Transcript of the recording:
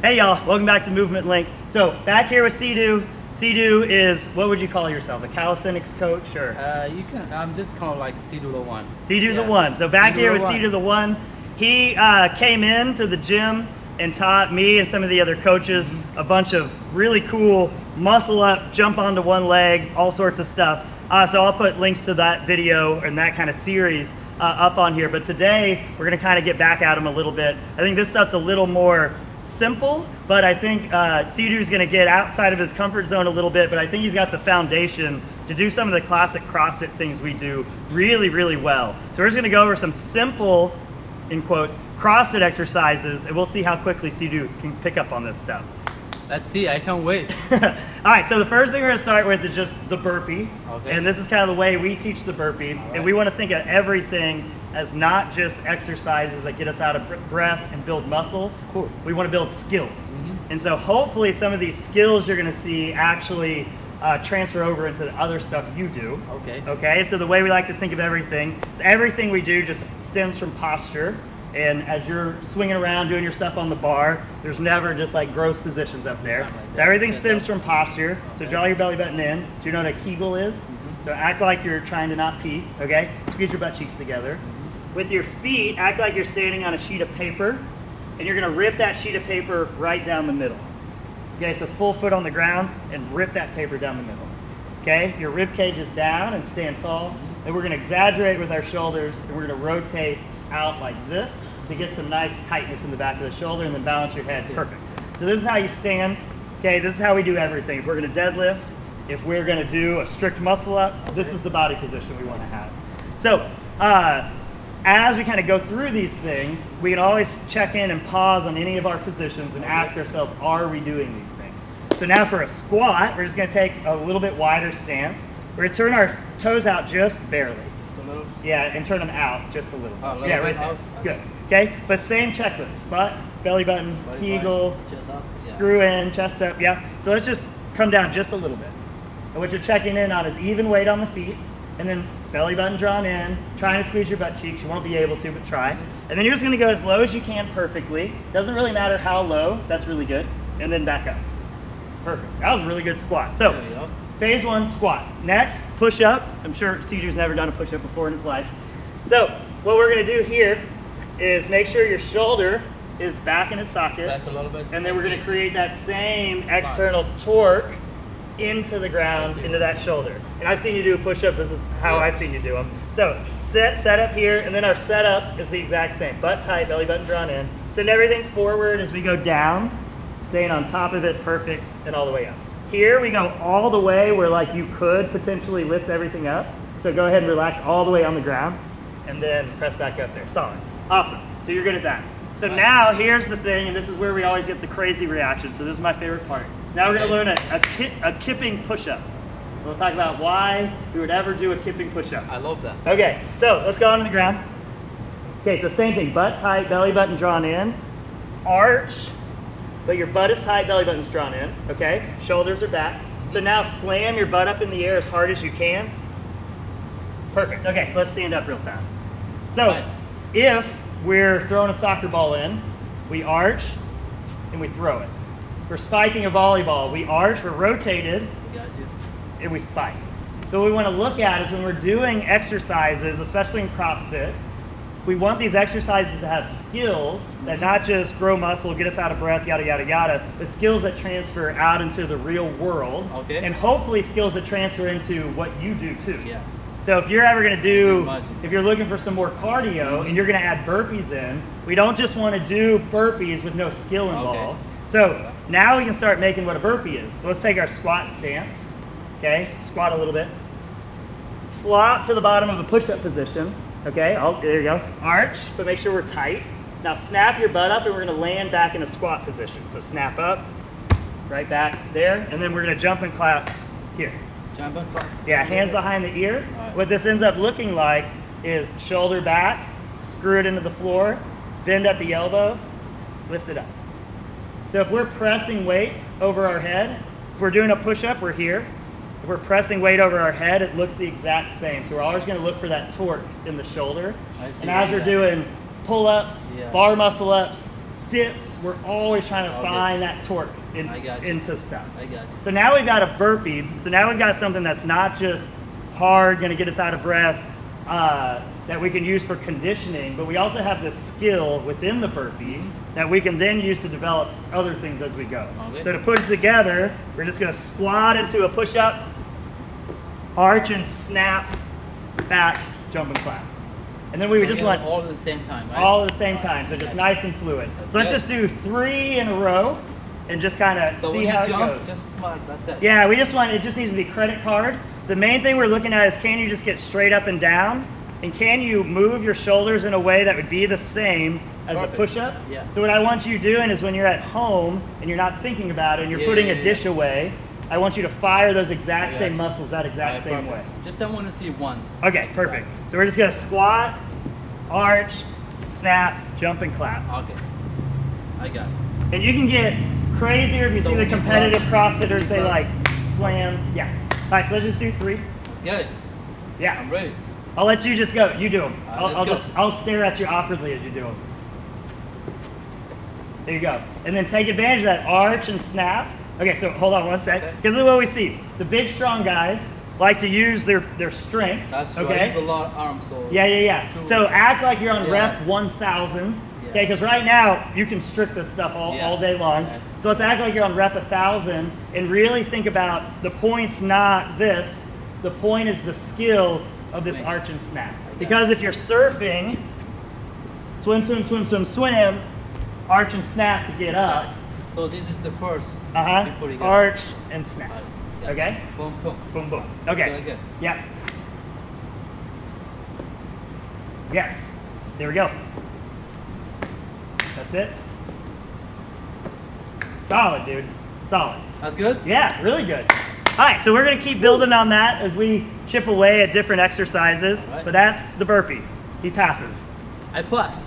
Hey y'all, welcome back to Movement Link. So back here with Sidou. Sidou is, what would you call yourself? A calisthenics coach or? You can. I'm just kind of like Sidou the One. Sidou the One. So back here with Sidou the One. He came into the gym and taught me and some of the other coaches a bunch of really cool muscle up, jump onto one leg, all sorts of stuff. So I'll put links to that video and that kind of series up on here. But today we're gonna kind of get back at him a little bit. I think this stuff's a little more simple, but I think Sidou's gonna get outside of his comfort zone a little bit, but I think he's got the foundation to do some of the classic CrossFit things we do really, really well. So we're just gonna go over some simple, in quotes, CrossFit exercises, and we'll see how quickly Sidou can pick up on this stuff. Let's see, I can't wait. All right, so the first thing we're gonna start with is just the burpee. Okay. And this is kind of the way we teach the burpee. Right. And we wanna think of everything as not just exercises that get us out of breath and build muscle. Cool. We wanna build skills. And so hopefully some of these skills you're gonna see actually transfer over into the other stuff you do. Okay. Okay, so the way we like to think of everything is everything we do just stems from posture. And as you're swinging around doing your stuff on the bar, there's never just like gross positions up there. So everything stems from posture. So draw your belly button in. Do you know what a Kegel is? So act like you're trying to not pee, okay? Squeeze your butt cheeks together. With your feet, act like you're standing on a sheet of paper, and you're gonna rip that sheet of paper right down the middle. Okay, so full foot on the ground and rip that paper down the middle. Okay, your rib cage is down and stand tall. And we're gonna exaggerate with our shoulders, and we're gonna rotate out like this to get some nice tightness in the back of the shoulder, and then balance your head. Perfect. So this is how you stand. Okay, this is how we do everything. If we're gonna deadlift, if we're gonna do a strict muscle up, this is the body position we wanna have. So as we kind of go through these things, we can always check in and pause on any of our positions and ask ourselves, are we doing these things? So now for a squat, we're just gonna take a little bit wider stance. We're gonna turn our toes out just barely. Just a little. Yeah, and turn them out just a little. Yeah, right there. Good. Okay, but same checklist. Butt, belly button, Kegel, Chest up. screw in, chest up. Yeah. So let's just come down just a little bit. And what you're checking in on is even weight on the feet, and then belly button drawn in, trying to squeeze your butt cheeks. You won't be able to, but try. And then you're just gonna go as low as you can perfectly. Doesn't really matter how low, that's really good. And then back up. Perfect. That was a really good squat. So, phase one, squat. Next, push up. I'm sure Sidou's never done a push up before in his life. So, what we're gonna do here is make sure your shoulder is back in its socket. Back a little bit. And then we're gonna create that same external torque into the ground, into that shoulder. And I've seen you do push-ups, this is how I've seen you do them. So set up here, and then our setup is the exact same. Butt tight, belly button drawn in. Send everything forward as we go down, staying on top of it, perfect, and all the way up. Here we go all the way where like you could potentially lift everything up. So go ahead and relax all the way on the ground, and then press back up there, solid. Awesome, so you're good at that. So now here's the thing, and this is where we always get the crazy reaction, so this is my favorite part. Now we're gonna learn a kipping push-up. We'll talk about why we would ever do a kipping push-up. I love that. Okay, so let's go onto the ground. Okay, so same thing, butt tight, belly button drawn in. Arch, but your butt is tight, belly button's drawn in, okay? Shoulders are back. So now slam your butt up in the air as hard as you can. Perfect, okay, so let's stand up real fast. So, if we're throwing a soccer ball in, we arch and we throw it. If we're spiking a volleyball, we arch, we're rotated, Got you. and we spike. So what we want to look at is when we're doing exercises, especially in CrossFit, we want these exercises to have skills that not just grow muscle, get us out of breath, yada, yada, yada, but skills that transfer out into the real world. Okay. And hopefully skills that transfer into what you do too. Yeah. So if you're ever gonna do, Imagine. if you're looking for some more cardio and you're gonna add burpees in, we don't just wanna do burpees with no skill involved. So now we can start making what a burpee is. So let's take our squat stance, okay? Squat a little bit. Flop to the bottom of a push-up position, okay? Oh, there you go. Arch, but make sure we're tight. Now snap your butt up and we're gonna land back in a squat position. So snap up, right back there, and then we're gonna jump and clap here. Jump and clap. Yeah, hands behind the ears. Right. What this ends up looking like is shoulder back, screw it into the floor, bend at the elbow, lift it up. So if we're pressing weight over our head, if we're doing a push-up, we're here. If we're pressing weight over our head, it looks the exact same. So we're always gonna look for that torque in the shoulder. I see. And as we're doing pull-ups, bar muscle ups, dips, we're always trying to find that torque into stuff. I got you. So now we've got a burpee. So now we've got something that's not just hard, gonna get us out of breath, that we can use for conditioning, but we also have this skill within the burpee that we can then use to develop other things as we go. Okay. So to put it together, we're just gonna squat into a push-up, arch and snap, back, jump and clap. And then we would just want all at the same time, right? all at the same time, so just nice and fluid. So let's just do 3 in a row and just kind of So see when how you it jump, goes. just smart, that's it. Yeah, it just needs to be credit card. The main thing we're looking at is, can you just get straight up and down? And can you move your shoulders in a way that would be the same as Perfect. a push-up? Yeah. So what I want you doing is when you're at home and you're not thinking about it and you're putting a dish away, I want you to fire those exact same muscles that exact same way. Just I want to see one. Okay, perfect. So we're just gonna squat, arch, snap, jump and clap. Okay. I got it. And you can get crazier if you So see the when you competitive run, CrossFitters, they like slam. Yeah. All right, so let's just do 3. Let's get it. Yeah. I'm ready. I'll let you just go. You do them. Let's I'll stare at you awkwardly as you do them. There you go. And then take advantage of that arch and snap. Okay, so hold on one sec. Okay. Because this is what we see. The big strong guys like to use their strength. That's true. I okay. use a lot of arms, so. Yeah. So act like you're on Yeah. rep 1000. Yeah. Okay, because right now you can strict this stuff all day long. Yeah. So let's act like you're on rep 1000 and really think about the point's not this. The point is the skill of this arch and snap. Because if you're surfing, swim, arch and snap to get up. So this is the first. Before you get Arch and snap. Yeah. Okay? Boom, boom. Boom, boom. Okay. Very good. Yep. Yes. There we go. That's it. Solid, dude. Solid. That's good? Yeah, really good. All right, so we're going to keep building on that as we chip away at different exercises. All right. But that's the burpee. He passes. I plus.